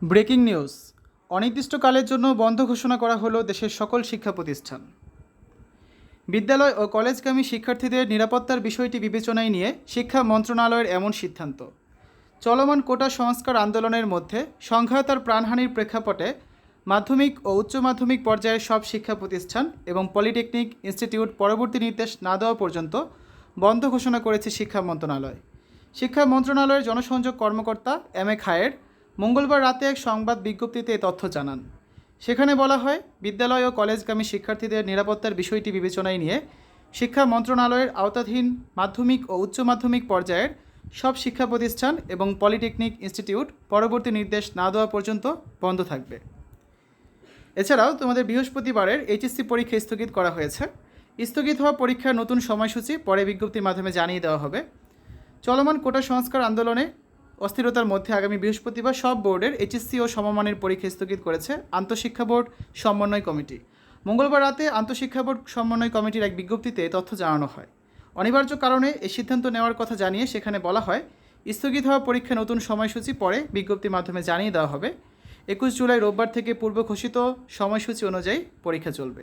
Breaking news. অনির্দিষ্টকালের জন্য বন্ধ ঘোষণা করা হলো দেশের সকল শিক্ষা প্রতিষ্ঠান। বিদ্যালয় ও কলেজগামী শিক্ষার্থীদের নিরাপত্তার বিষয়টি বিবেচনায় নিয়ে শিক্ষা মন্ত্রণালয়ের এমন সিদ্ধান্ত। চলমান কোটা সংস্কার আন্দোলনের মধ্যে সংঘাত আর প্রাণহানির প্রেক্ষাপটে মাধ্যমিক ও উচ্চ মাধ্যমিক পর্যায়ের সব শিক্ষা প্রতিষ্ঠান এবং পলিটেকনিক ইনস্টিটিউট পরবর্তী নির্দেশ না দেওয়া পর্যন্ত বন্ধ ঘোষণা করেছে শিক্ষা মন্ত্রণালয়। শিক্ষা মন্ত্রণালয়ের জনসংযোগ কর্মকর্তা এম এ খায়ের মঙ্গলবার রাতে এক সংবাদ বিজ্ঞপ্তিতে এ তথ্য জানান। সেখানে বলা হয়, বিদ্যালয় ও কলেজগামী শিক্ষার্থীদের নিরাপত্তার বিষয়টি বিবেচনায় নিয়ে শিক্ষা মন্ত্রণালয়ের আওতাধীন মাধ্যমিক ও উচ্চ মাধ্যমিক পর্যায়ের সব শিক্ষা প্রতিষ্ঠান এবং পলিটেকনিক ইনস্টিটিউট পরবর্তী নির্দেশ না দেওয়া পর্যন্ত বন্ধ থাকবে। এছাড়াও তোমাদের বৃহস্পতিবারের এইচএসসি পরীক্ষা স্থগিত করা হয়েছে। স্থগিত হওয়া পরীক্ষার নতুন সময়সূচি পরে বিজ্ঞপ্তির মাধ্যমে জানিয়ে দেওয়া হবে। চলমান কোটা সংস্কার আন্দোলনে অস্থিরতার মধ্যে আগামী বৃহস্পতিবার সব বোর্ডের এইচএসসি ও সমমানের পরীক্ষা স্থগিত করেছে আন্তঃশিক্ষা বোর্ড সমন্বয় কমিটি। মঙ্গলবার রাতে আন্তঃশিক্ষা বোর্ড সমন্বয় কমিটির এক বিজ্ঞপ্তিতে তথ্য জানানো হয়। অনিবার্য কারণে এই সিদ্ধান্ত নেওয়ার কথা জানিয়ে সেখানে বলা হয়, স্থগিত হওয়া পরীক্ষা নতুন সময়সূচি পরে বিজ্ঞপ্তির মাধ্যমে জানিয়ে দেওয়া হবে। 21 জুলাই রোববার থেকে পূর্ব ঘোষিত সময়সূচি অনুযায়ী পরীক্ষা চলবে।